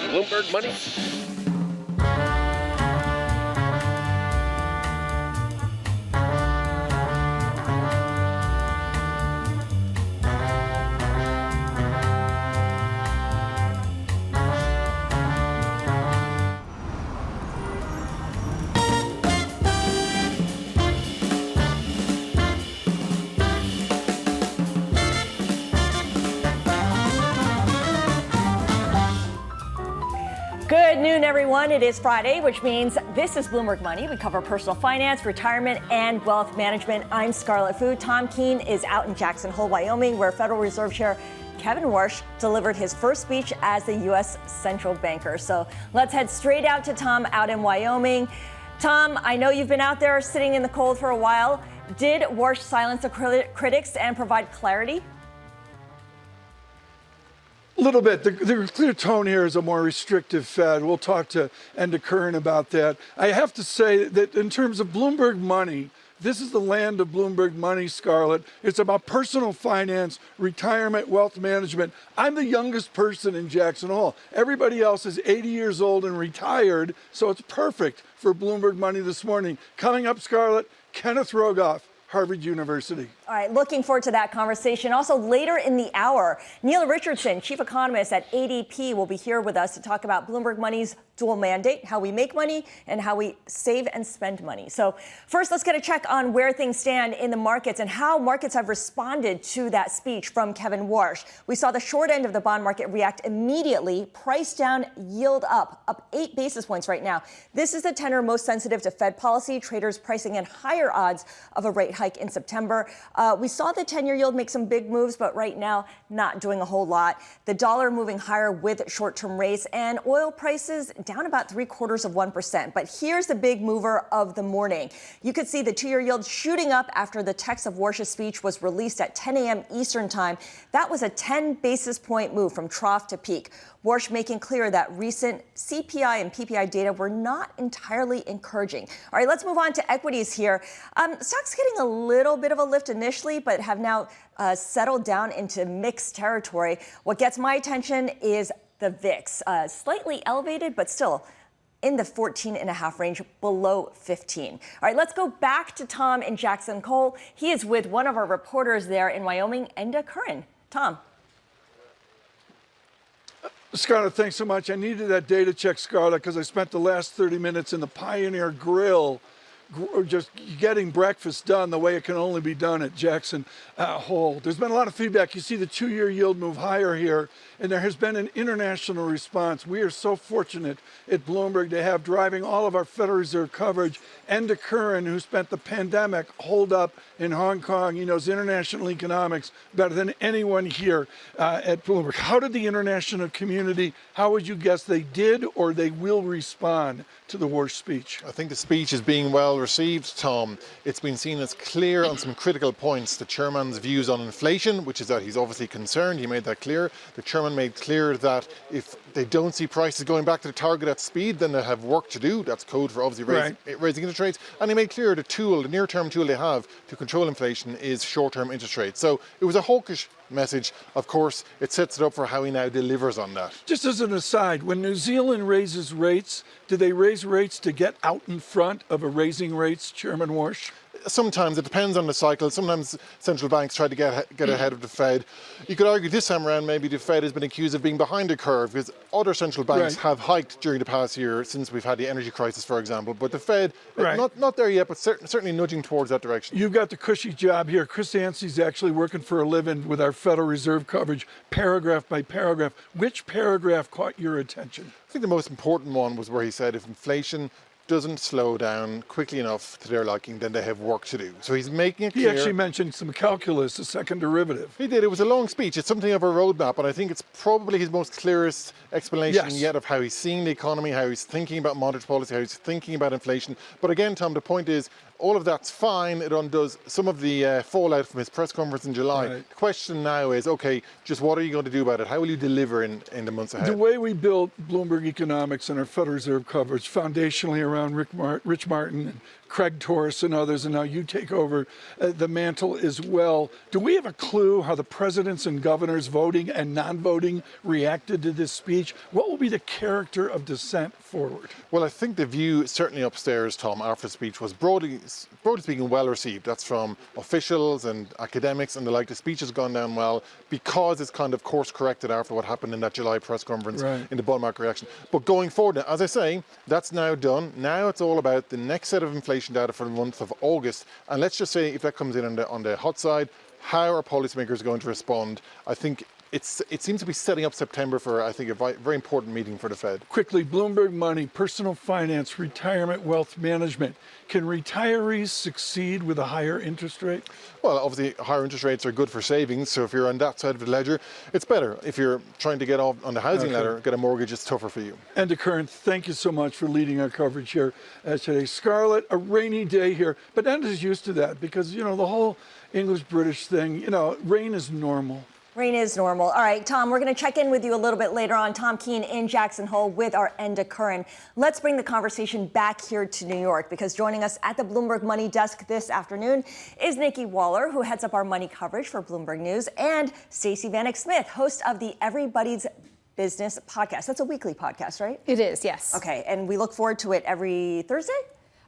Bloomberg Money. Good noon, everyone. It is Friday, which means this is Bloomberg Money. We cover personal finance, retirement, and wealth management. I'm Scarlet Fu. Tom Keene is out in Jackson Hole, Wyoming, where Federal Reserve Chair Kevin Warsh delivered his first speech as the U.S. central banker. So let's head straight out to Tom out in Wyoming. Tom, I know you've been out there sitting in the cold for a while. Did Warsh silence the critics and provide clarity? A little bit. The clear tone here is a more restrictive Fed. We'll talk to Enda Curran about that. I have to say that in terms of Bloomberg Money, this is the land of Bloomberg Money, Scarlet. It's about personal finance, retirement, wealth management. I'm the youngest person in Jackson Hole. Everybody else is 80 years old and retired, so it's perfect for Bloomberg Money this morning. Coming up, Scarlet, Kenneth Rogoff, Harvard University. All right, looking forward to that conversation. Also, later in the hour, Nela Richardson, chief economist at ADP, will be here with us to talk about Bloomberg Money's dual mandate, how we make money and how we save and spend money. So first, let's get a check on where things stand in the markets and how markets have responded to that speech from Kevin Warsh. We saw the short end of the bond market react immediately, price down, yield up 8 basis points right now. This is the tenor most sensitive to Fed policy, traders pricing in higher odds of a rate hike in September. We saw the 10-year yield make some big moves, but right now not doing a whole lot. The dollar moving higher with short-term rates, and oil prices down about 0.75%. But here's the big mover of the morning. You could see the 2-year yield shooting up after the text of Warsh's speech was released at 10 a.m. Eastern time. That was a 10 basis point move from trough to peak. Warsh making clear that recent CPI and PPI data were not entirely encouraging. All right, let's move on to equities here. Stocks getting a little bit of a lift initially, but have now settled down into mixed territory. What gets my attention is the VIX, slightly elevated, but still in the 14.5 range, below 15. All right, let's go back to Tom in Jackson Hole. He is with one of our reporters there in Wyoming, Enda Curran. Tom. Scarlett, thanks so much. I needed that data check, Scarlett, because I spent the last 30 minutes in the Pioneer Grill just getting breakfast done the way it can only be done at Jackson Hole. There's been a lot of feedback. You see the 2-year yield move higher here, and there has been an international response. We are so fortunate at Bloomberg to have driving all of our Federal Reserve coverage, Enda Curran, who spent the pandemic holed up in Hong Kong. He knows international economics better than anyone here at Bloomberg. How did the international community, how would you guess they did or they will respond to the Warsh speech? I think the speech is being well received, Tom. It's been seen as clear on some critical points. The chairman's views on inflation, which is that he's obviously concerned. He made that clear. The chairman made clear that if they don't see prices going back to the target at speed, then they have work to do. That's code for obviously raising interest rates. And he made clear the near-term tool they have to control inflation is short-term interest rates. So it was a hawkish message. Of course, it sets it up for how he now delivers on that. Just as an aside, when New Zealand raises rates, do they raise rates to get out in front of a raising rates, Chairman Warsh? Sometimes it depends on the cycle. Sometimes central banks try to get ahead of the Fed. You could argue this time around maybe the Fed has been accused of being behind the curve because other central banks have hiked during the past year since we've had the energy crisis, for example. But the Fed, not there yet, but certainly nudging towards that direction. You've got the cushy job here. Chris Yancey's actually working for a living with our Federal Reserve coverage, paragraph by paragraph. Which paragraph caught your attention? I think the most important one was where he said if inflation doesn't slow down quickly enough to their liking, then they have work to do. So he's making it clear. He actually mentioned some calculus, a second derivative. He did. It was a long speech. It's something of a roadmap, and I think it's probably his most clearest explanation yet of how he's seeing the economy, how he's thinking about monetary policy, how he's thinking about inflation. But again, Tom, the point is, all of that's fine. It undoes some of the fallout from his press conference in July. Right. The question now is, okay, just what are you going to do about it? How will you deliver in the months ahead? The way we built Bloomberg Economics and our Federal Reserve coverage foundationally around Rich Martin and Craig Torres and others, and now you take over the mantle as well. Do we have a clue how the presidents and governors voting and non-voting reacted to this speech? What will be the character of dissent forward? Well, I think the view certainly upstairs, Tom, after the speech was broadly speaking well received. That's from officials and academics and the like. The speech has gone down well because it's kind of course corrected after what happened in that July press conference in the bond market reaction. But going forward, as I say, that's now done. Now it's all about the next set of inflation data for the month of August. And let's just say if that comes in on the hot side, how are policymakers going to respond? I think it seems to be setting up September for, I think, a very important meeting for the Fed. Quickly, Bloomberg Money, personal finance, retirement, wealth management. Can retirees succeed with a higher interest rate? Well, obviously, higher interest rates are good for savings. So if you're on that side of the ledger, it's better. If you're trying to get off on the housing ladder, get a mortgage, it's tougher for you. Enda, Curran, thank you so much for leading our coverage here today. Scarlet, a rainy day here, but Enda's used to that because, you know, the whole English-British thing, you know, rain is normal. Rain is normal. All right, Tom, we're going to check in with you a little bit later on. Tom Keene in Jackson Hole with our Enda Curran. Let's bring the conversation back here to New York because joining us at the Bloomberg Money desk this afternoon is Nikki Waller, who heads up our money coverage for Bloomberg News, and Stacey Vanek-Smith, host of the Everybody's Business podcast. That's a weekly podcast, right? It is, yes. Okay, and we look forward to it every Thursday?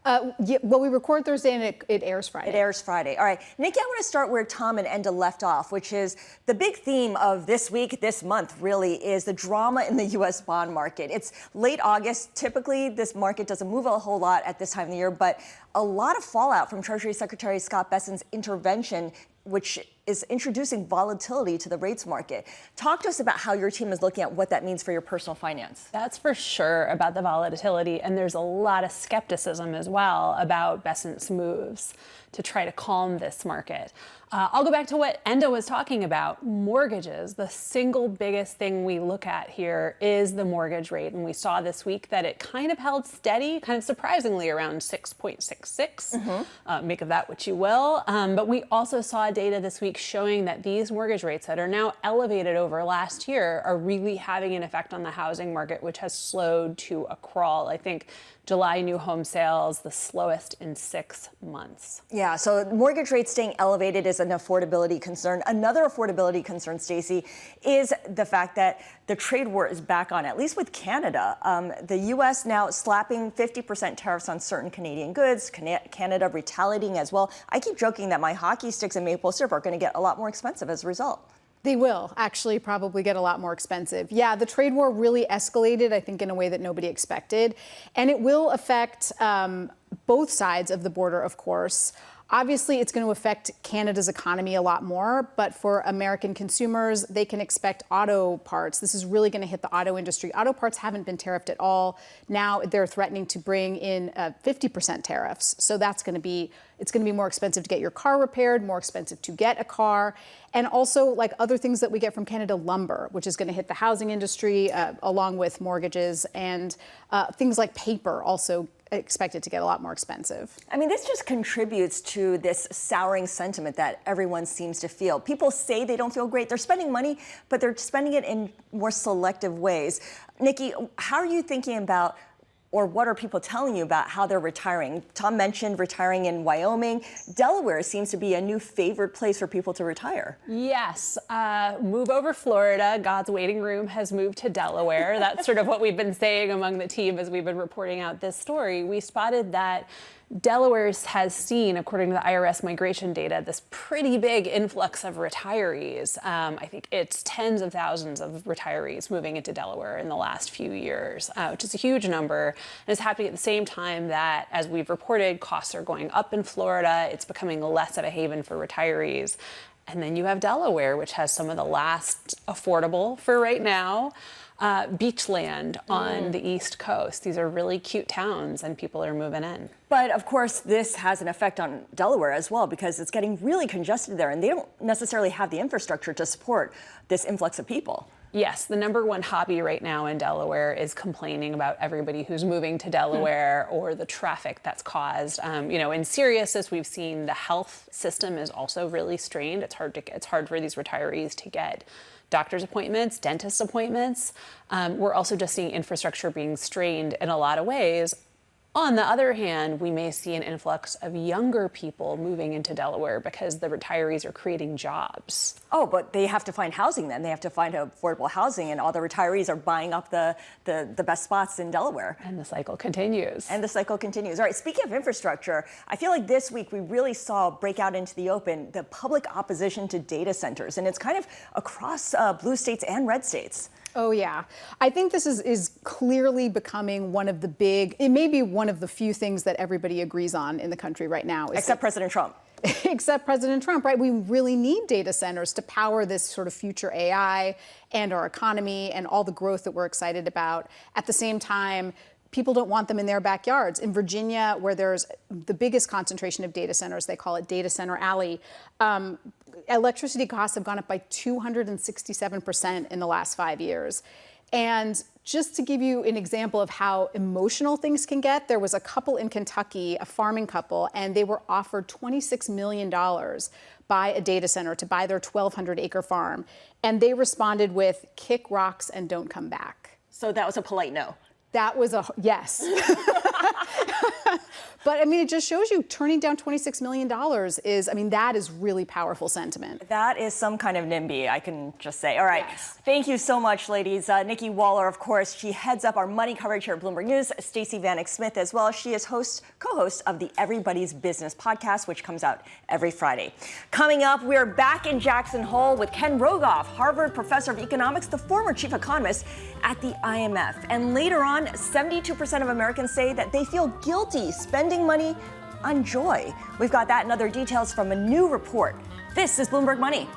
Well, we record Thursday and it airs Friday. It airs Friday. All right. Nikki, I want to start where Tom and Enda left off, which is the big theme of this week, this month, really, is the drama in the U.S. bond market. It's late August. Typically, this market doesn't move a whole lot at this time of the year, but a lot of fallout from Treasury Secretary Scott Bessent's intervention, which is introducing volatility to the rates market. Talk to us about how your team is looking at what that means for your personal finance. That's for sure about the volatility, and there's a lot of skepticism as well about Bessent's moves to try to calm this market. I'll go back to what Enda was talking about. Mortgages, the single biggest thing we look at here is the mortgage rate. And we saw this week that it kind of held steady, kind of surprisingly around 6.66. Make of that what you will. But we also saw data this week showing that these mortgage rates that are now elevated over last year are really having an effect on the housing market, which has slowed to a crawl. I think July new home sales, the slowest in 6 months. Yeah, so mortgage rates staying elevated is an affordability concern. Another affordability concern, Stacey, is the fact that the trade war is back on, at least with Canada. The U.S. now slapping 50% tariffs on certain Canadian goods, Canada retaliating as well. I keep joking that my hockey sticks and maple syrup are going to get a lot more expensive as a result. They will actually probably get a lot more expensive. Yeah, the trade war really escalated, I think, in a way that nobody expected. And it will affect both sides of the border, of course. Obviously, it's going to affect Canada's economy a lot more, but for American consumers, they can expect auto parts. This is really going to hit the auto industry. Auto parts haven't been tariffed at all. Now they're threatening to bring in 50% tariffs. So it's going to be more expensive to get your car repaired, more expensive to get a car. And also, like other things that we get from Canada, lumber, which is going to hit the housing industry along with mortgages, and things like paper also expected to get a lot more expensive. I mean, this just contributes to this souring sentiment that everyone seems to feel. People say they don't feel great. They're spending money, but they're spending it in more selective ways. Nikki, how are you thinking about, or what are people telling you about how they're retiring? Tom mentioned retiring in Wyoming. Delaware seems to be a new favorite place for people to retire. Yes, move over Florida. God's waiting room has moved to Delaware. That's sort of what we've been saying among the team as we've been reporting out this story. We spotted that Delaware has seen, according to the IRS migration data, this pretty big influx of retirees. I think it's tens of thousands of retirees moving into Delaware in the last few years, which is a huge number. And it's happening at the same time that, as we've reported, costs are going up in Florida. It's becoming less of a haven for retirees. And then you have Delaware, which has some of the last affordable, for right now, beachland on the East Coast. These are really cute towns, and people are moving in. But of course, this has an effect on Delaware as well, because it's getting really congested there, and they don't necessarily have the infrastructure to support this influx of people. Yes, the number one hobby right now in Delaware is complaining about everybody who's moving to Delaware or the traffic that's caused. In seriousness, we've seen the health system is also really strained. It's hard for these retirees to get doctor's appointments, dentist appointments. We're also just seeing infrastructure being strained in a lot of ways. On the other hand, we may see an influx of younger people moving into Delaware because the retirees are creating jobs. Oh, but they have to find housing then. They have to find affordable housing, and all the retirees are buying up the best spots in Delaware. And the cycle continues. And the cycle continues. All right, speaking of infrastructure, I feel like this week we really saw break out into the open the public opposition to data centers, and it's kind of across blue states and red states. Oh, yeah. I think this is clearly becoming one of the it may be one of the few things that everybody agrees on in the country right now. Except President Trump. Except President Trump, right? We really need data centers to power this sort of future AI and our economy and all the growth that we're excited about. At the same time, people don't want them in their backyards. In Virginia, where there's the biggest concentration of data centers, they call it Data Center Alley, electricity costs have gone up by 267% in the last 5 years. And just to give you an example of how emotional things can get, there was a couple in Kentucky, a farming couple, and they were offered $26 million by a data center to buy their 1,200-acre farm. And they responded with, kick rocks and don't come back. So that was a polite no. That was a yes. But I mean, it just shows you turning down $26 million that is really powerful sentiment. That is some kind of NIMBY, I can just say. All right. Yes. Thank you so much, ladies. Nikki Waller, of course, she heads up our money coverage here at Bloomberg News. Stacey Vanek Smith as well. She is co-host of the Everybody's Business podcast, which comes out every Friday. Coming up, we're back in Jackson Hole with Ken Rogoff, Harvard professor of economics, the former chief economist at the IMF. And later on, 72% of Americans say that they feel guilty spending money on joy. We've got that and other details from a new report. This is Bloomberg Money.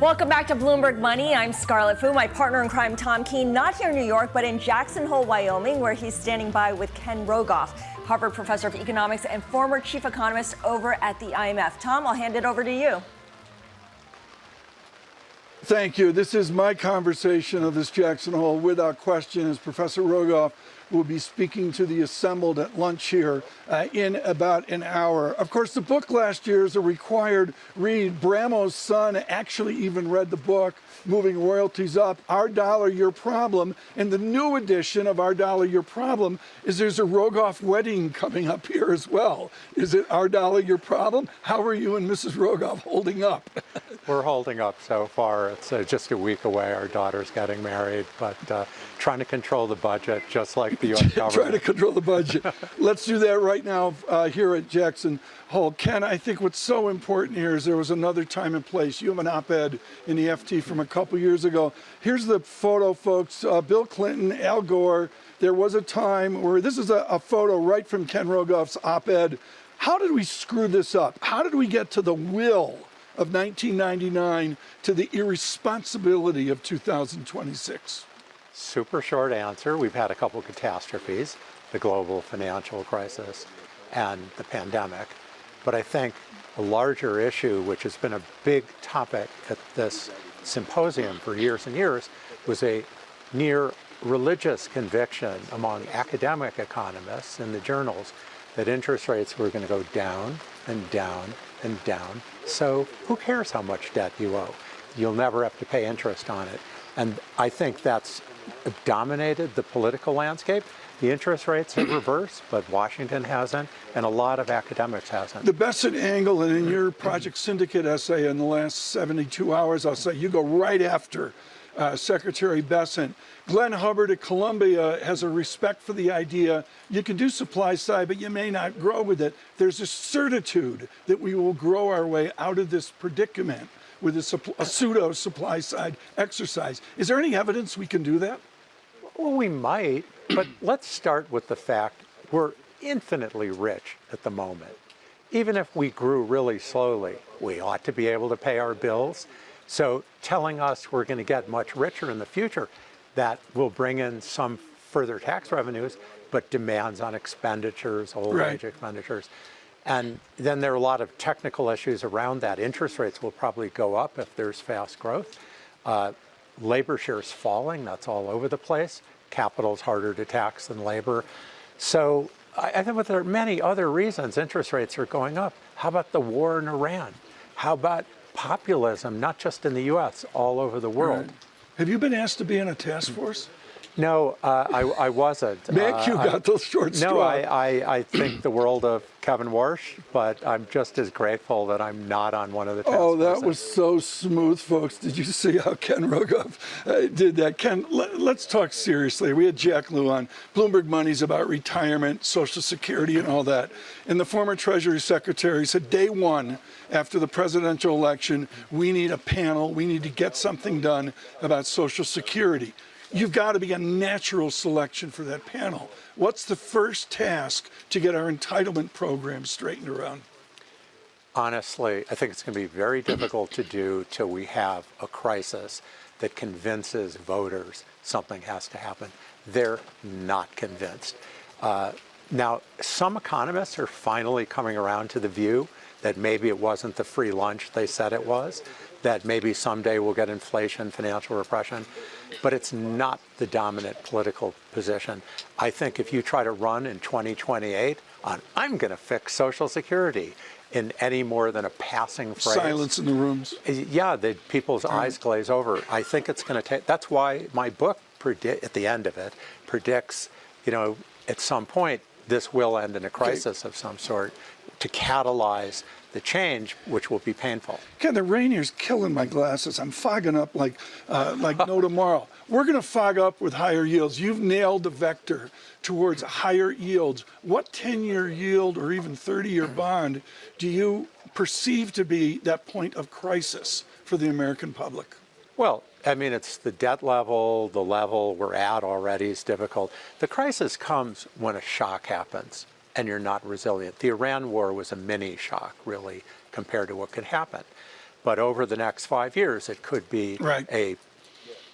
Welcome back to Bloomberg Money. I'm Scarlet Fu. My partner in crime, Tom Keene, not here in New York, but in Jackson Hole, Wyoming, where he's standing by with Ken Rogoff, Harvard professor of economics and former chief economist over at the IMF. Tom, I'll hand it over to you. Thank you. This is my conversation of this Jackson Hole, without question, as Professor Rogoff will be speaking to the assembled at lunch here in about an hour. Of course, the book last year is a required read. Bramo's son actually even read the book, Moving Royalties Up, Our Dollar, Your Problem. And the new edition of Our Dollar, Your Problem is there's a Rogoff wedding coming up here as well. Is it Our Dollar, Your Problem? How are you and Mrs. Rogoff holding up? We're holding up so far. It's just a week away. Our daughter's getting married, but trying to control the budget, just like the U.S. government. Trying to control the budget. Let's do that right now here at Jackson Hole. Ken, I think what's so important here is there was another time and place. You have an op-ed in the FT from a couple years ago. Here's the photo, folks. Bill Clinton, Al Gore. There was a time where this is a photo right from Ken Rogoff's op-ed. How did we screw this up? How did we get to the will of 1999 to the irresponsibility of 2026? Super short answer. We've had a couple catastrophes, the global financial crisis and the pandemic. But I think a larger issue, which has been a big topic at this symposium for years and years, was a near religious conviction among academic economists in the journals that interest rates were going to go down and down and down. So who cares how much debt you owe? You'll never have to pay interest on it. And I think that's dominated the political landscape. The interest rates have reversed, but Washington hasn't, and a lot of academics hasn't. The Besant angle, and in your Project Syndicate essay in the last 72 hours, I'll say you go right after Secretary Besant. Glenn Hubbard at Columbia has a respect for the idea you can do supply side, but you may not grow with it. There's a certitude that we will grow our way out of this predicament with a pseudo supply side exercise. Is there any evidence we can do that? Well, we might, but let's start with the fact we're infinitely rich at the moment. even if we grew really slowly, we ought to be able to pay our bills. So telling us we're going to get much richer in the future, that will bring in some further tax revenues, but demands on expenditures, old age expenditures. And then there are a lot of technical issues around that. Interest rates will probably go up if there's fast growth. Labor share's falling, that's all over the place. Capital's harder to tax than labor. So I think there are many other reasons interest rates are going up. How about the war in Iran? How about populism, not just in the US, all over the world? Right. Have you been asked to be in a task force? No, I wasn't. Mick, you got those short straws. No, I think the world of Kevin Warsh, but I'm just as grateful that I'm not on one of the task forces. That was so smooth, folks. Did you see how Ken Rogoff did that? Ken, let's talk seriously. We had Jack Lew on. Bloomberg Money's about retirement, Social Security, and all that. And the former Treasury Secretary said day one after the presidential election, we need a panel. We need to get something done about Social Security. You've got to be a natural selection for that panel. What's the first task to get our entitlement program straightened around? Honestly, I think it's going to be very difficult to do till we have a crisis that convinces voters something has to happen. They're not convinced. Now, some economists are finally coming around to the view that maybe it wasn't the free lunch they said it was, that maybe someday we'll get inflation, financial repression, but it's not the dominant political position. I think if you try to run in 2028 on, I'm going to fix Social Security in any more than a passing phrase. Silence in the rooms. Yeah, people's eyes glaze over. I think it's going to take, that's why my book, at the end of it, predicts, at some point, this will end in a crisis of some sort to catalyze the change, which will be painful. Ken, the rain here's killing my glasses. I'm fogging up like no tomorrow. We're going to fog up with higher yields. You've nailed the vector towards higher yields. What 10-year yield or even 30-year bond do you perceive to be that point of crisis for the American public? Well, I mean, it's the debt level, the level we're at already is difficult. The crisis comes when a shock happens and you're not resilient. The Iran war was a mini shock, really, compared to what could happen. But over the next 5 years, it could be a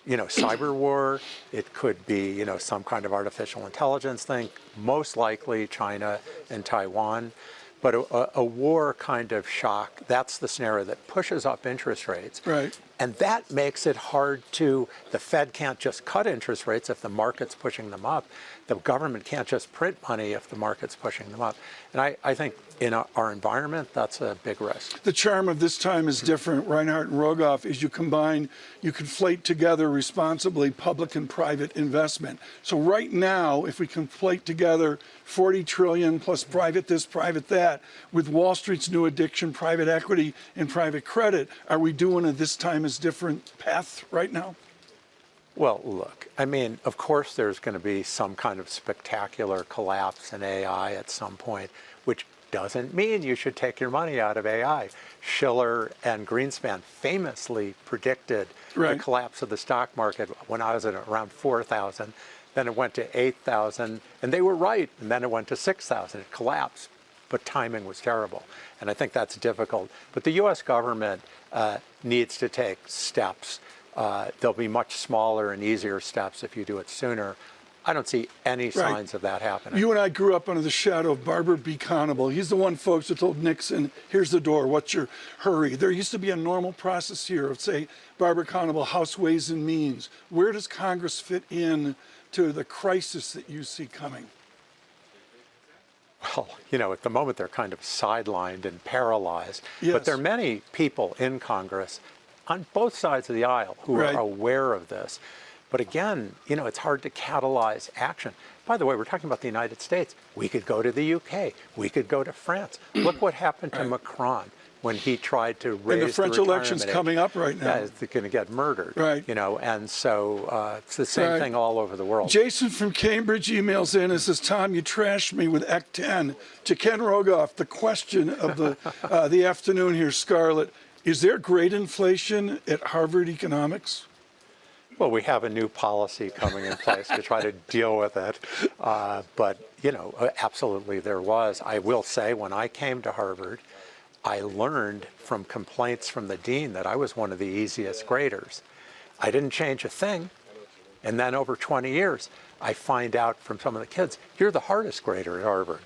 cyber war. It could be, some kind of artificial intelligence thing, most likely China and Taiwan. But a war kind of shock, that's the scenario that pushes up interest rates. Right. And that makes it hard the Fed can't just cut interest rates if the market's pushing them up. The government can't just print money if the market's pushing them up. And I think in our environment, that's a big risk. The charm of this time is different, Reinhardt and Rogoff, is you conflate together responsibly public and private investment. So right now, if we conflate together 40 trillion plus private this, private that, with Wall Street's new addiction, private equity and private credit, are we doing a this time is different path right now? Well, look, I mean, of course there's going to be some kind of spectacular collapse in AI at some point, which doesn't mean you should take your money out of AI. Shiller and Greenspan famously predicted the collapse of the stock market when I was at around 4,000. Then it went to 8,000, and they were right. And then it went to 6,000. It collapsed, but timing was terrible. And I think that's difficult. But the U.S. government needs to take steps. They'll be much smaller and easier steps if you do it sooner. I don't see any signs of that happening. You and I grew up under the shadow of Barbara B. Conable. He's the one, folks, that told Nixon, here's the door, what's your hurry? There used to be a normal process here of, say, Barbara Conable, House Ways and Means. Where does Congress fit in to the crisis that you see coming? Well, at the moment they're kind of sidelined and paralyzed. Yes. But there are many people in Congress on both sides of the aisle who are aware of this. But again, it's hard to catalyze action. By the way, we're talking about the United States. We could go to the UK. We could go to France. Look what happened to Macron when he tried to raise and the French election's coming up right now. Yeah, it's going to get murdered. Right. And so it's the same thing all over the world. Jason from Cambridge emails in and says, Tom, you trashed me with Ec 10. To Ken Rogoff, the question of the afternoon here, Scarlet, is there great inflation at Harvard Economics? Well, we have a new policy coming in place to try to deal with it. But, you know, absolutely there was. I will say when I came to Harvard, I learned from complaints from the dean that I was one of the easiest graders. I didn't change a thing. And then over 20 years, I find out from some of the kids, you're the hardest grader at Harvard.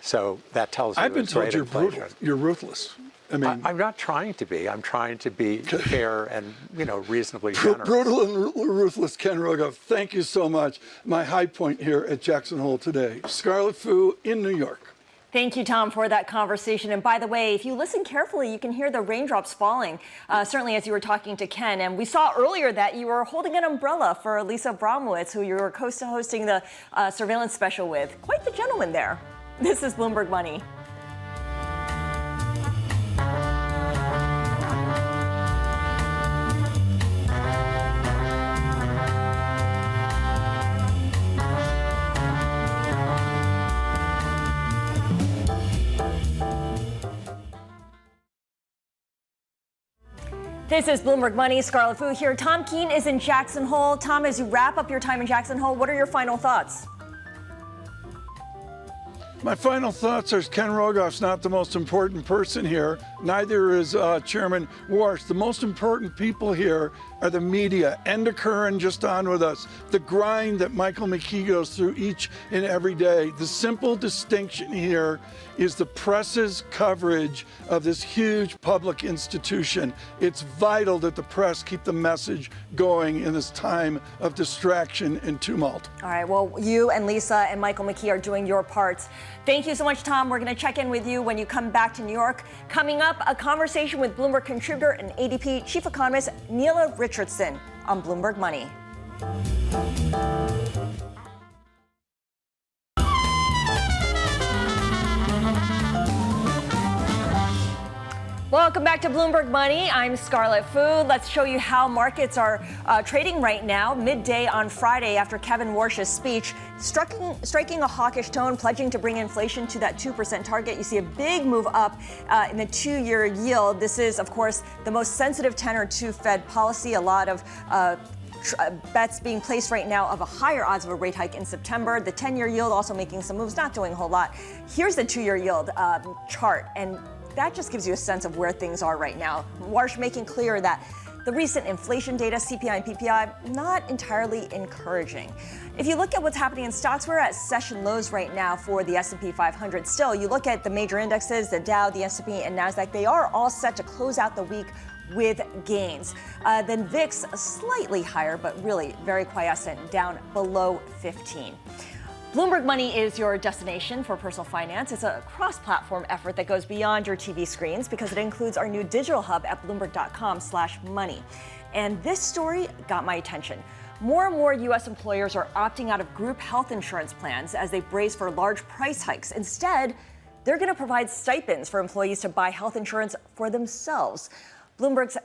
So that tells you I've been told you're inflation. brutal. You're ruthless. I mean, I'm not trying to be. I'm trying to be fair and, you know, reasonably generous. brutal and ruthless Ken Rogoff, thank you so much. My high point here at Jackson Hole today. Scarlet Fu in New York. Thank you, Tom, for that conversation. And by the way, if you listen carefully, you can hear the raindrops falling, certainly as you were talking to Ken. And we saw earlier that you were holding an umbrella for Lisa Bromwitz, who you were co-hosting the surveillance special with. Quite the gentleman there. This is Bloomberg Money. This is Bloomberg Money. Scarlet Fu here. Tom Keene is in Jackson Hole. Tom, as you wrap up your time in Jackson Hole, what are your final thoughts? My final thoughts are Ken Rogoff's not the most important person here. Neither is Chairman Warsh. The most important people here are the media. Enda Curran just on with us. The grind that Michael McKee goes through each and every day. The simple distinction here is the press's coverage of this huge public institution. It's vital that the press keep the message going in this time of distraction and tumult. All right, well, you and Lisa and Michael McKee are doing your parts. Thank you so much, Tom. We're going to check in with you when you come back to New York. Coming up, a conversation with Bloomberg contributor and ADP chief economist Nela Richardson on Bloomberg Money. Welcome back to Bloomberg Money. I'm Scarlet Fu. Let's show you how markets are trading right now, midday on Friday after Kevin Warsh's speech, striking a hawkish tone, pledging to bring inflation to that 2% target. You see a big move up in the two-year yield. This is, of course, the most sensitive tenor to Fed policy. A lot of bets being placed right now of a higher odds of a rate hike in September. The 10-year yield also making some moves, not doing a whole lot. Here's the two-year yield chart, and that just gives you a sense of where things are right now. Warsh making clear that the recent inflation data, CPI and PPI, not entirely encouraging. If you look at what's happening in stocks, we're at session lows right now for the S&P 500. Still, you look at the major indexes, the Dow, the S&P, and NASDAQ, they are all set to close out the week with gains. Then VIX slightly higher, but really very quiescent, down below 15. Bloomberg Money is your destination for personal finance. It's a cross-platform effort that goes beyond your TV screens because it includes our new digital hub at Bloomberg.com/money. And this story got my attention. More and more U.S. employers are opting out of group health insurance plans as they brace for large price hikes. Instead, they're going to provide stipends for employees to buy health insurance for themselves. Bloomberg's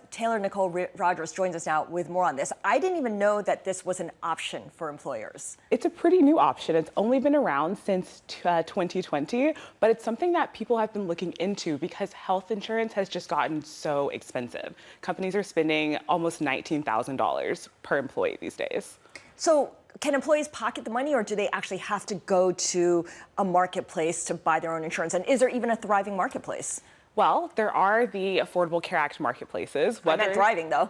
Nicole Rogers joins us now with more on this. I didn't even know that this was an option for employers. It's a pretty new option. It's only been around since 2020, but it's something that people have been looking into because health insurance has just gotten so expensive. Companies are spending almost $19,000 per employee these days. So can employees pocket the money, or do they actually have to go to a marketplace to buy their own insurance? And is there even a thriving marketplace? Well, there are the Affordable Care Act marketplaces. I'm not thriving, though.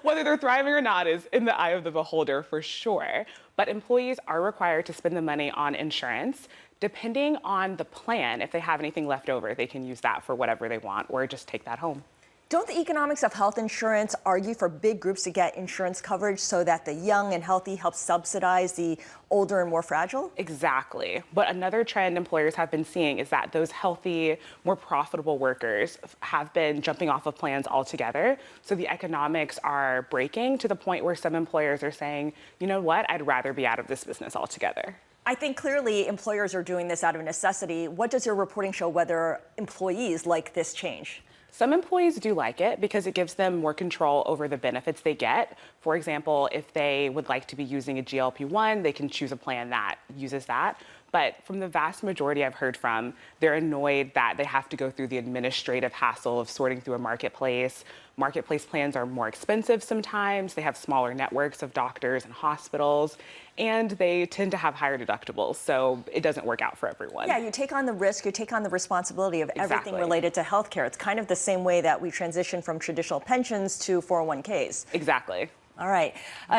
Whether they're thriving or not is in the eye of the beholder for sure. But employees are required to spend the money on insurance. Depending on the plan, if they have anything left over, they can use that for whatever they want or just take that home. Don't the economics of health insurance argue for big groups to get insurance coverage so that the young and healthy help subsidize the older and more fragile? Exactly. But another trend employers have been seeing is that those healthy, more profitable workers have been jumping off of plans altogether. So the economics are breaking to the point where some employers are saying, you know what, I'd rather be out of this business altogether. I think clearly employers are doing this out of necessity. What does your reporting show whether employees like this change? Some employees do like it because it gives them more control over the benefits they get. For example, if they would like to be using a GLP-1, they can choose a plan that uses that. But from the vast majority I've heard from, they're annoyed that they have to go through the administrative hassle of sorting through a marketplace. Marketplace plans are more expensive sometimes. They have smaller networks of doctors and hospitals, and they tend to have higher deductibles. So it doesn't work out for everyone. Yeah, you take on the risk, you take on the responsibility of everything Exactly. related to healthcare. It's kind of the same way that we transition from traditional pensions to 401ks. Exactly. All right.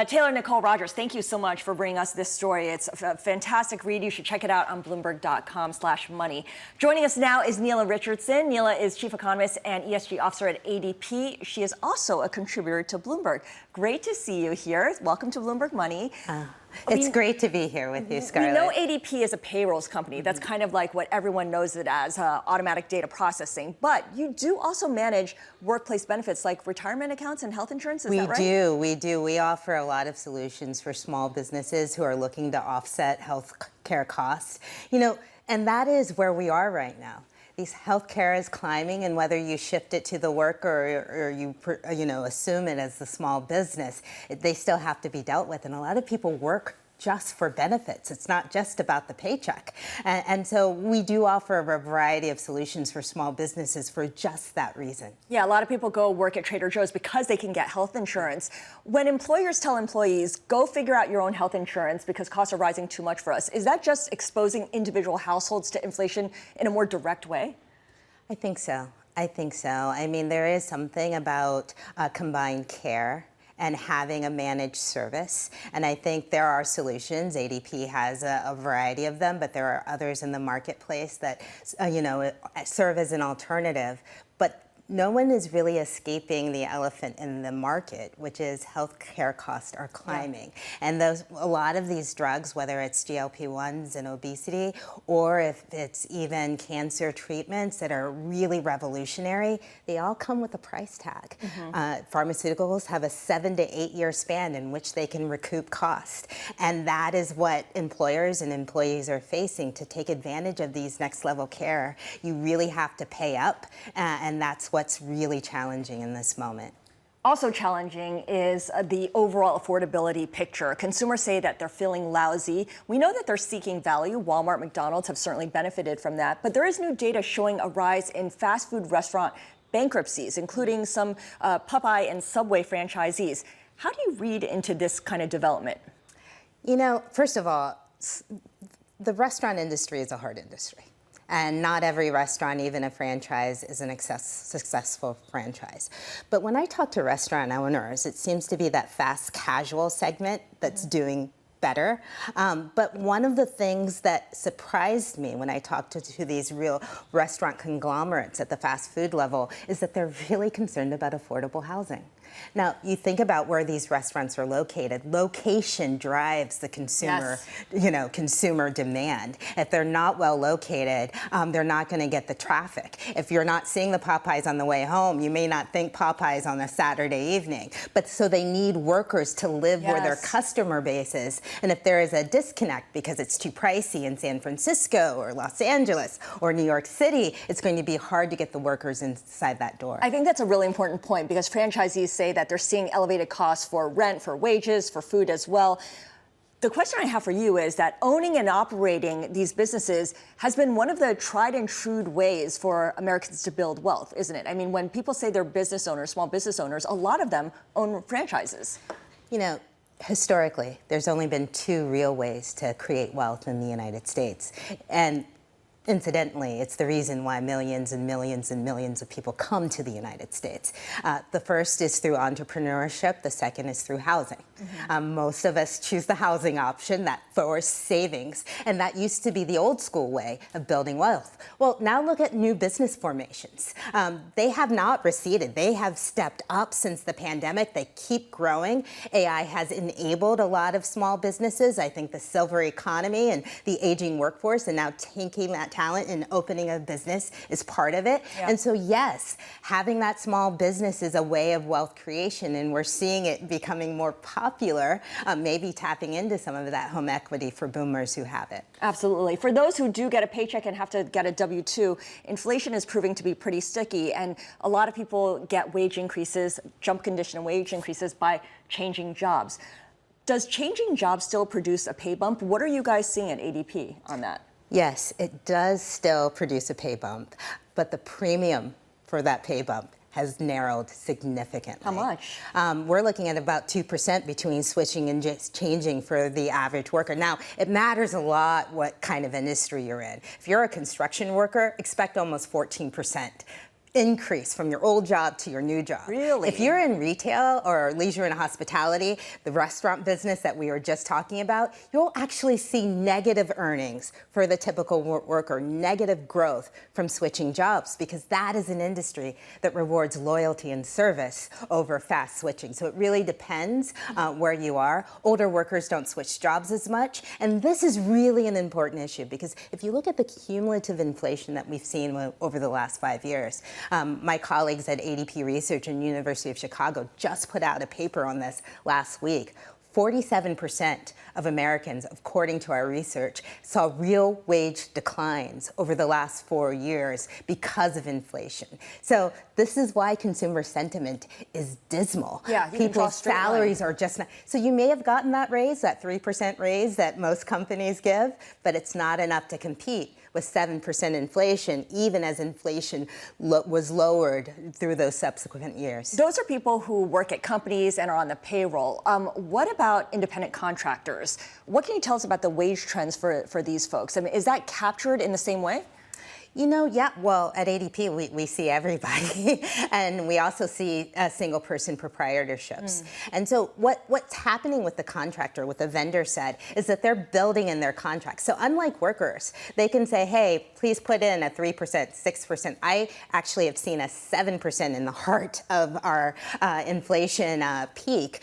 Taylor Nicole Rogers, thank you so much for bringing us this story. It's a fantastic read. You should check it out on Bloomberg.com/money. Joining us now is Nela Richardson. Nela is Chief Economist and ESG Officer at ADP. She is also a contributor to Bloomberg. Great to see you here. Welcome to Bloomberg Money. It's great to be here with you, Scarlet. We know ADP is a payrolls company. That's kind of like what everyone knows it as, automatic data processing. But you do also manage workplace benefits like retirement accounts and health insurance, is that right? We do. We offer a lot of solutions for small businesses who are looking to offset health care costs. And that is where we are right now. These healthcare is climbing, and whether you shift it to the worker or you assume it as the small business, they still have to be dealt with. And a lot of people work just for benefits. It's not just about the paycheck. And so we do offer a variety of solutions for small businesses for just that reason. Yeah, a lot of people go work at Trader Joe's because they can get health insurance. When employers tell employees, go figure out your own health insurance because costs are rising too much for us, is that just exposing individual households to inflation in a more direct way? I think so. I mean, there is something about combined care and having a managed service. And I think there are solutions. ADP has a variety of them, but there are others in the marketplace that, serve as an alternative. But no one is really escaping the elephant in the market, which is healthcare costs are climbing. Yeah. And a lot of these drugs, whether it's GLP-1s and obesity, or if it's even cancer treatments that are really revolutionary, they all come with a price tag. Pharmaceuticals have a 7 to 8 year span in which they can recoup cost. And that is what employers and employees are facing. To take advantage of these next level care, you really have to pay up, and that's what's really challenging in this moment. Also challenging is the overall affordability picture. Consumers say that they're feeling lousy. We know that they're seeking value. Walmart, McDonald's have certainly benefited from that. But there is new data showing a rise in fast food restaurant bankruptcies, including some Popeye and Subway franchisees. How do you read into this kind of development? First of all, the restaurant industry is a hard industry. And not every restaurant, even a franchise, is an successful franchise. But when I talk to restaurant owners, it seems to be that fast casual segment that's doing better. But one of the things that surprised me when I talked to these real restaurant conglomerates at the fast food level is that they're really concerned about affordable housing. Now, you think about where these restaurants are located. Location drives the consumer, consumer demand. If they're not well located, they're not going to get the traffic. If you're not seeing the Popeyes on the way home, you may not think Popeyes on a Saturday evening. But so they need workers to live where their customer base is. And if there is a disconnect because it's too pricey in San Francisco or Los Angeles or New York City, it's going to be hard to get the workers inside that door. I think that's a really important point because franchisees say that they're seeing elevated costs for rent, for wages, for food as well. The question I have for you is that owning and operating these businesses has been one of the tried and true ways for Americans to build wealth, isn't it? I mean, when people say they're business owners, small business owners, a lot of them own franchises. Historically, there's only been 2 real ways to create wealth in the United States. And incidentally, it's the reason why millions and millions and millions of people come to the United States. The first is through entrepreneurship. The second is through housing. Most of us choose the housing option, that forced savings. And that used to be the old school way of building wealth. Well, now look at new business formations. They have not receded. They have stepped up since the pandemic. They keep growing. AI has enabled a lot of small businesses. I think the silver economy and the aging workforce, and now taking that talent and opening a business is part of it. Yeah. And so, yes, having that small business is a way of wealth creation, and we're seeing it becoming more popular, maybe tapping into some of that home equity for boomers who have it. Absolutely. For those who do get a paycheck and have to get a W-2, inflation is proving to be pretty sticky, and a lot of people get wage increases, jump condition wage increases by changing jobs. Does changing jobs still produce a pay bump? What are you guys seeing at ADP on that? Yes, it does still produce a pay bump, but the premium for that pay bump has narrowed significantly. How much? We're looking at about 2% between switching and just changing for the average worker. Now, it matters a lot what kind of industry you're in. If you're a construction worker, expect almost 14% increase from your old job to your new job. Really? If you're in retail or leisure and hospitality, the restaurant business that we were just talking about, you'll actually see negative earnings for the typical worker, negative growth from switching jobs, because that is an industry that rewards loyalty and service over fast switching. So it really depends where you are. Older workers don't switch jobs as much, and this is really an important issue, because if you look at the cumulative inflation that we've seen over the last 5 years, my colleagues at ADP Research and University of Chicago just put out a paper on this last week. 47% of Americans, according to our research, saw real wage declines over the last 4 years because of inflation. So this is why consumer sentiment is dismal. Yeah, people's salaries are just not. So you may have gotten that raise, that 3% raise that most companies give, but it's not enough to compete with 7% inflation, even as inflation was lowered through those subsequent years. Those are people who work at companies and are on the payroll. What about independent contractors? What can you tell us about the wage trends for these folks? I mean, is that captured in the same way? You know, yeah, well, at ADP, we see everybody. And we also see single-person proprietorships. And so what's happening with the contractor, what the vendor said, is that they're building in their contracts. So unlike workers, they can say, hey, please put in a 3%, 6%. I actually have seen a 7% in the heart of our inflation peak,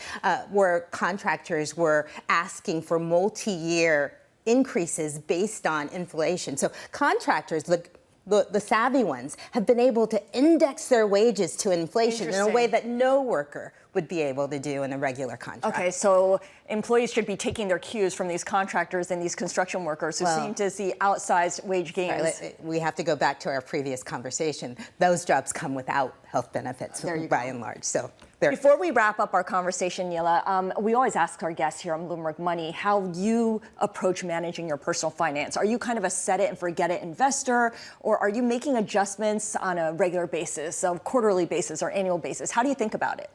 where contractors were asking for multi-year increases based on inflation. So contractors, the savvy ones, have been able to index their wages to inflation in a way that no worker would be able to do in a regular contract. Okay, so employees should be taking their cues from these contractors and these construction workers who seem to see outsized wage gains. Scarlet, we have to go back to our previous conversation. Those jobs come without health benefits by and large. So before we wrap up our conversation, Nela, we always ask our guests here on Bloomberg Money how you approach managing your personal finance. Are you kind of a set it and forget it investor, or are you making adjustments on a regular basis, a quarterly basis or annual basis? How do you think about it?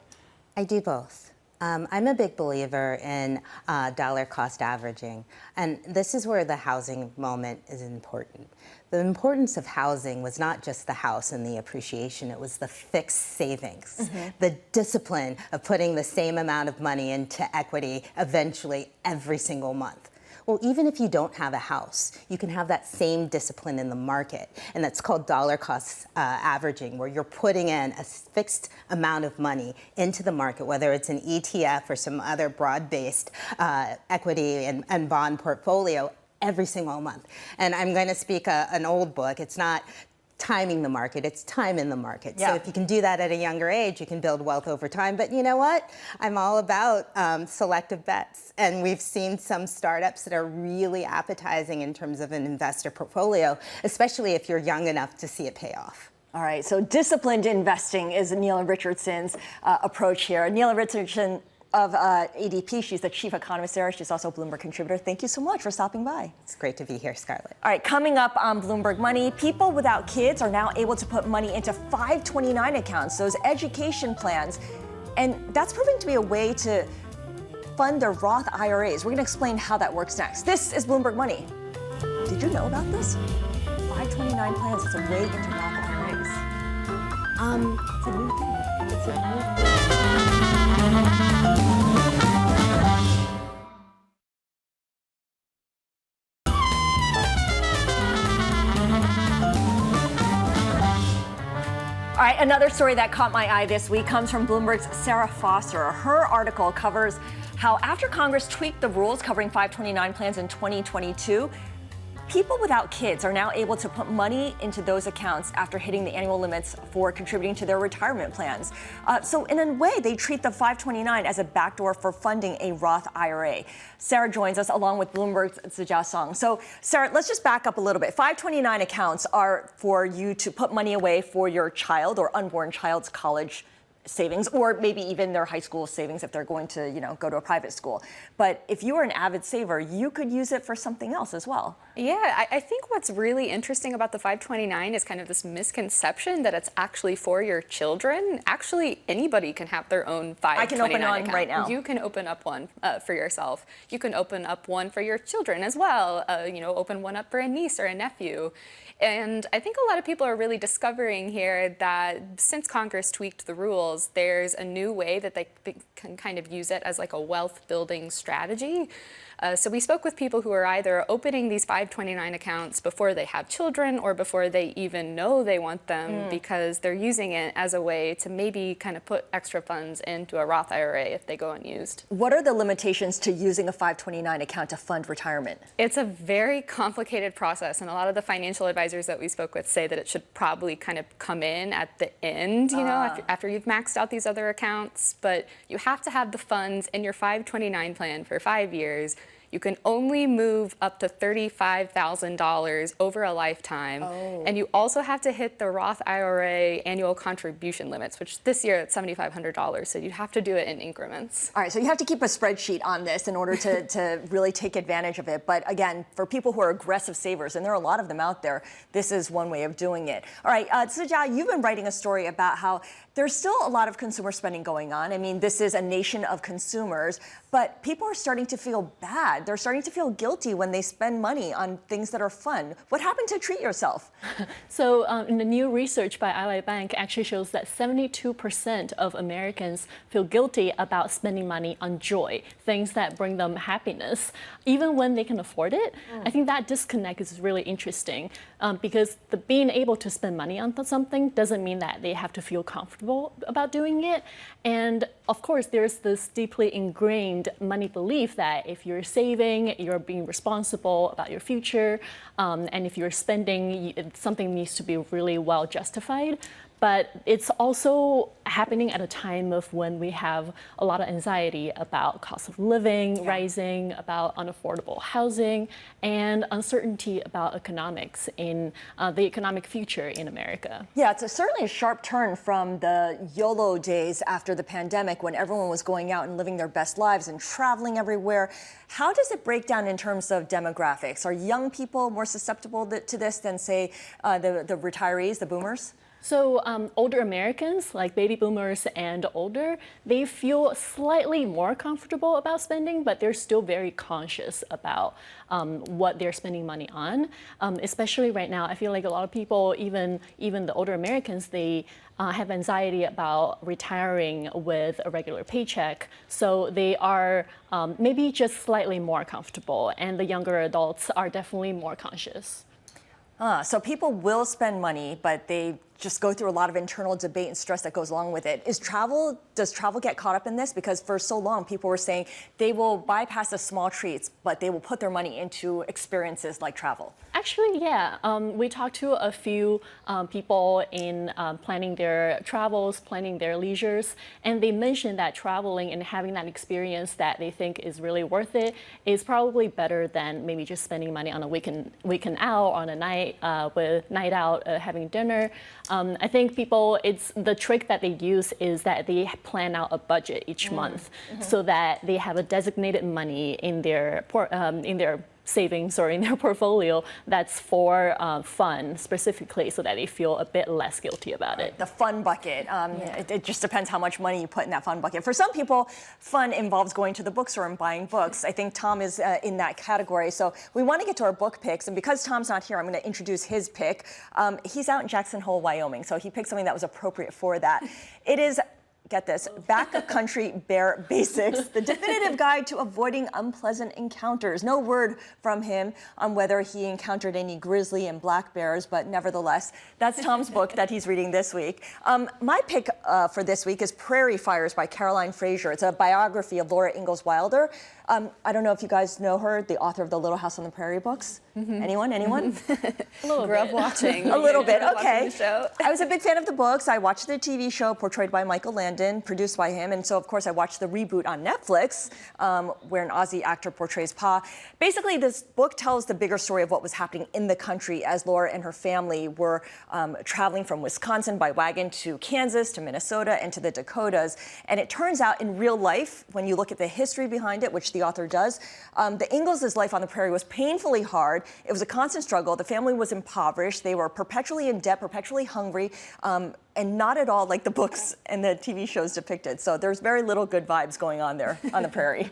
I do both. I'm a big believer in dollar cost averaging, and this is where the housing moment is important. The importance of housing was not just the house and the appreciation, it was the fixed savings, the discipline of putting the same amount of money into equity eventually every single month. Well, even if you don't have a house, you can have that same discipline in the market, and that's called dollar cost averaging, where you're putting in a fixed amount of money into the market, whether it's an ETF or some other broad-based equity and bond portfolio every single month. And I'm going to speak an old book. It's not timing the market, it's time in the market. Yeah. So if you can do that at a younger age, you can build wealth over time. But you know what? I'm all about selective bets. And we've seen some startups that are really appetizing in terms of an investor portfolio, especially if you're young enough to see it pay off. All right, so disciplined investing is Nela Richardson's approach here. Nela Richardson of ADP, she's the chief economist there. She's also a Bloomberg contributor. Thank you so much for stopping by. It's great to be here, Scarlet. All right, coming up on Bloomberg Money, people without kids are now able to put money into 529 accounts, those education plans. And that's proving to be a way to fund their Roth IRAs. We're going to explain how that works next. This is Bloomberg Money. Did you know about this? 529 plans is a way into Roth IRAs. It's a new thing. It's a new thing. All right, another story that caught my eye this week comes from Bloomberg's Sarah Foster. Her article covers how after Congress tweaked the rules covering 529 plans in 2022, people without kids are now able to put money into those accounts after hitting the annual limits for contributing to their retirement plans. So in a way, they treat the 529 as a backdoor for funding a Roth IRA. Sarah joins us along with Bloomberg's Zijia. So Sarah, let's just back up a little bit. 529 accounts are for you to put money away for your child or unborn child's college savings, or maybe even their high school savings if they're going to, go to a private school. But if you were an avid saver, you could use it for something else as well. Yeah, I think what's really interesting about the 529 is kind of this misconception that it's actually for your children. Actually, anybody can have their own 529 I can open one account. right now. You can open up one for yourself. You can open up one for your children as well. Open one up for a niece or a nephew. And I think a lot of people are really discovering here that since Congress tweaked the rules, there's a new way that they can kind of use it as like a wealth building strategy. So we spoke with people who are either opening these 529 accounts before they have children or before they even know they want them because they're using it as a way to maybe kind of put extra funds into a Roth IRA if they go unused. What are the limitations to using a 529 account to fund retirement? It's a very complicated process, and a lot of the financial advisors that we spoke with say that it should probably kind of come in at the end, after you've maxed out these other accounts. But you have to have the funds in your 529 plan for 5 years. You can only move up to $35,000 over a lifetime. And you also have to hit the Roth IRA annual contribution limits, which this year it's $7,500. So you have to do it in increments. All right, so you have to keep a spreadsheet on this in order to really take advantage of it. But again, for people who are aggressive savers, and there are a lot of them out there, this is one way of doing it. All right, Zijia, you've been writing a story about how there's still a lot of consumer spending going on. I mean, this is a nation of consumers, but people are starting to feel bad. They're starting to feel guilty when they spend money on things that are fun. What happened to treat yourself? So in the new research by Ally Bank actually shows that 72% of Americans feel guilty about spending money on joy, things that bring them happiness, even when they can afford it. I think that disconnect is really interesting because being able to spend money on something doesn't mean that they have to feel comfortable about doing it. And of course, there's this deeply ingrained money belief that if you're saving, you're being responsible about your future. And if you're spending, something needs to be really well justified. But it's also happening at a time of when we have a lot of anxiety about cost of living rising, about unaffordable housing, and uncertainty about economics in the economic future in America. Yeah, it's certainly a sharp turn from the YOLO days after the pandemic when everyone was going out and living their best lives and traveling everywhere. How does it break down in terms of demographics? Are young people more susceptible to this than, say, the retirees, the boomers? So older Americans, like baby boomers and older, they feel slightly more comfortable about spending, but they're still very conscious about what they're spending money on. Especially right now, I feel like a lot of people, even the older Americans, they have anxiety about retiring with a regular paycheck. So they are maybe just slightly more comfortable, and the younger adults are definitely more conscious. So people will spend money, but they just go through a lot of internal debate and stress that goes along with it. Does travel get caught up in this? Because for so long, people were saying they will bypass the small treats, but they will put their money into experiences like travel. Actually, yeah. We talked to a few people in planning their travels, planning their leisures, and they mentioned that traveling and having that experience that they think is really worth it is probably better than maybe just spending money on a weekend out, on a night out, having dinner. I think it's the trick that they use is that they plan out a budget each month so that they have a designated money in their savings or in their portfolio that's for fun specifically, so that they feel a bit less guilty about it. The fun bucket. It just depends how much money you put in that fun bucket. For some people, fun involves going to the bookstore and buying books. I think Tom is in that category. So we want to get to our book picks. And because Tom's not here, I'm going to introduce his pick. He's out in Jackson Hole, Wyoming. So he picked something that was appropriate for that. It is, get this, Backcountry Bear Basics, the definitive guide to avoiding unpleasant encounters. No word from him on whether he encountered any grizzly and black bears, but nevertheless, that's Tom's book that he's reading this week. My pick for this week is Prairie Fires by Caroline Fraser. It's a biography of Laura Ingalls Wilder. I don't know if you guys know her, the author of the Little House on the Prairie books. Anyone? Grew up watching. A little bit, Watching okay. the show. I was a big fan of the books. I watched the TV show portrayed by Michael Landon, produced by him. And so, of course, I watched the reboot on Netflix, where an Aussie actor portrays Pa. Basically, this book tells the bigger story of what was happening in the country as Laura and her family were traveling from Wisconsin by wagon to Kansas, to Minnesota, and to the Dakotas. And it turns out in real life, when you look at the history behind it, which the author does, the Ingalls' life on the prairie was painfully hard. It was a constant struggle. The family was impoverished. They were perpetually in debt, perpetually hungry, and not at all like the books and the TV shows depicted. So there's very little good vibes going on there on the prairie.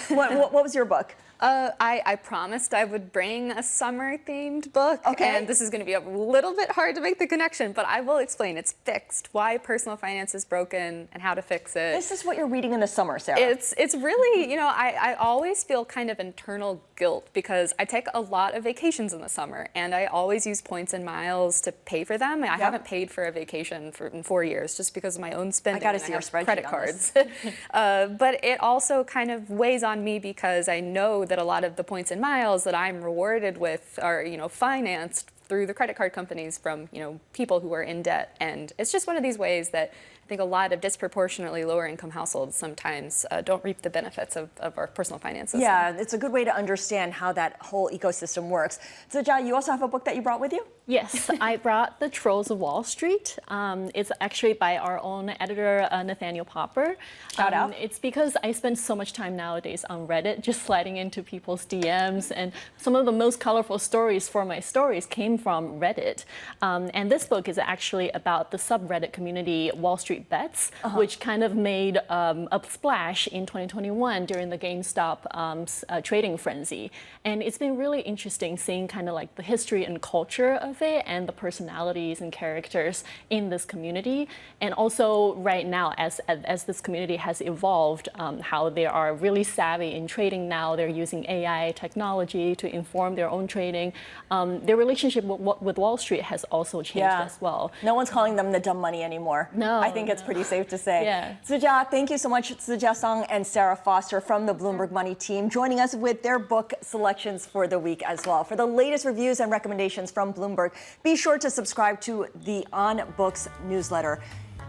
What was your book? I promised I would bring a summer-themed book, Okay. and this is going to be a little bit hard to make the connection, but I will explain. It's Fixed, Why Personal Finance is Broken and How to Fix It. This is what you're reading in the summer, Sarah. It's really, you know, I always feel kind of internal guilt because I take a lot of vacations in the summer, and I always use points and miles to pay for them. I haven't paid for a vacation in 4 years just because of my own spending. I got to see your spreadsheet credit on cards. this. But it also kind of weighs on me because I know that a lot of the points and miles that I'm rewarded with are, you know, financed through the credit card companies from, you know, people who are in debt. And it's just one of these ways that I think a lot of disproportionately lower income households sometimes don't reap the benefits of our personal finances. Yeah, it's a good way to understand how that whole ecosystem works. Zijia, you also have a book that you brought with you? Yes, I brought The Trolls of Wall Street. It's actually by our own editor, Nathaniel Popper. Shout out. It's because I spend so much time nowadays on Reddit, just sliding into people's DMs, and some of the most colorful stories for my stories came from Reddit. And this book is actually about the subreddit community Wall Street Bets, which kind of made a splash in 2021 during the GameStop trading frenzy. And it's been really interesting seeing kind of like the history and culture of it and the personalities and characters in this community. And also right now, as this community has evolved, how they are really savvy in trading now. They're using AI technology to inform their own trading. Their relationship with Wall Street has also changed as well. No one's calling them the dumb money anymore. No. I think it's pretty safe to say. Yeah. Zijia, thank you so much. Zijia Song and Sarah Foster from the Bloomberg Money team joining us with their book selections for the week as well. For the latest reviews and recommendations from Bloomberg, be sure to subscribe to the On Books newsletter.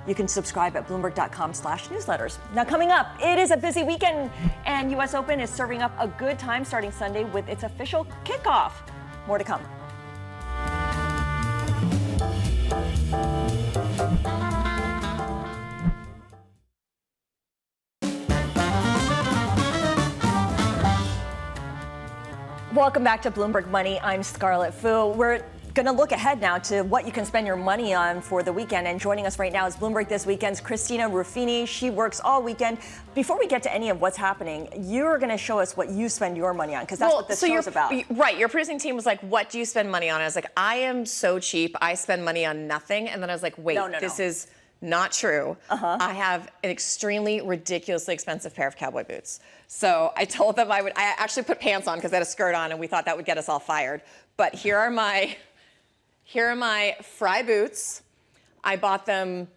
You can subscribe at Bloomberg.com/newsletters. Now coming up, it is a busy weekend and US Open is serving up a good time starting Sunday with its official kickoff. More to come. Welcome back to Bloomberg Money. I'm Scarlet Fu. We're going to look ahead now to what you can spend your money on for the weekend. And joining us right now is Bloomberg This Weekend's Christina Ruffini. She works all weekend. Before we get to any of what's happening, you're going to show us what you spend your money on, because that's what this show's about. Right. Your producing team was like, what do you spend money on? I was like, I am so cheap. I spend money on nothing. And then I was like, wait, this is not true. I have an extremely ridiculously expensive pair of cowboy boots. So I told them I actually put pants on because I had a skirt on and we thought that would get us all fired. But here are my Fry boots. I bought them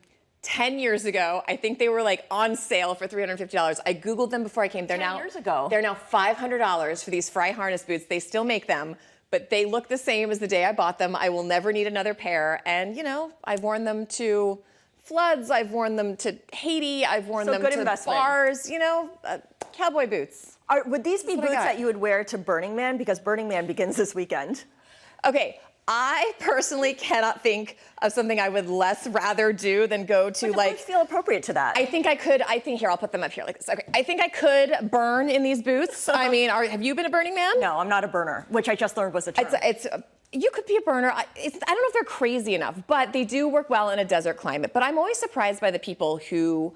10 years ago. I think they were like on sale for $350. I Googled them before I came. They're 10 years ago. They're now $500 for these Fry harness boots. They still make them, but they look the same as the day I bought them. I will never need another pair. And you know, I've worn them to floods. I've worn them to Haiti. I've worn them to bars. You know, cowboy boots. Would these be boots that you would wear to Burning Man? Because Burning Man begins this weekend. Okay. I personally cannot think of something I would less rather do than go to but the boots feel appropriate to that. I think I could. Here, I'll put them up here like this. Okay. I think I could burn in these boots. I mean, have you been a Burning Man? No, I'm not a burner, which I just learned was a term. You could be a burner. I don't know if they're crazy enough, but they do work well in a desert climate. But I'm always surprised by the people who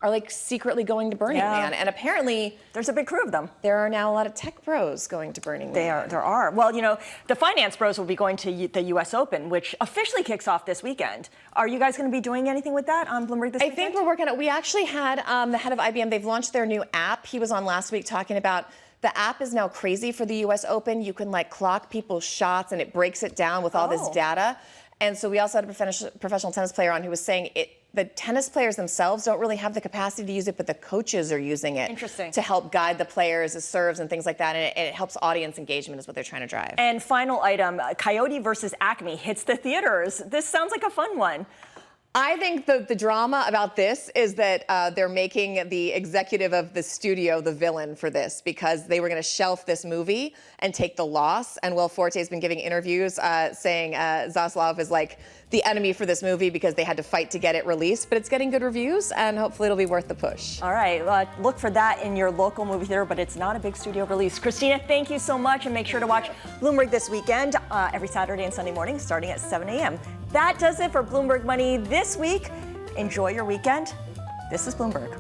are like secretly going to Burning Man. And apparently there's a big crew of them. There are now a lot of tech bros going to Burning Man. There are. Well, you know, the finance bros will be going to the US Open, which officially kicks off this weekend. Are you guys going to be doing anything with that on Bloomberg this weekend? I think we're working on it. We actually had the head of IBM. They've launched their new app. He was on last week talking about the app is now crazy for the US Open. You can like clock people's shots and it breaks it down with all this data. And so we also had a professional tennis player on who was saying the tennis players themselves don't really have the capacity to use it, but the coaches are using it to help guide the players as serves and things like that. And it helps audience engagement is what they're trying to drive. And final item, Coyote versus Acme hits the theaters. This sounds like a fun one. I think the drama about this is that they're making the executive of the studio the villain for this because they were going to shelf this movie and take the loss. And Will Forte's been giving interviews saying Zaslav is like the enemy for this movie because they had to fight to get it released. But it's getting good reviews, and hopefully it'll be worth the push. All right, look for that in your local movie theater, but it's not a big studio release. Christina, thank you so much, and make sure to watch Bloomberg This Weekend every Saturday and Sunday morning starting at 7 a.m. That does it for Bloomberg Money this week. Enjoy your weekend. This is Bloomberg.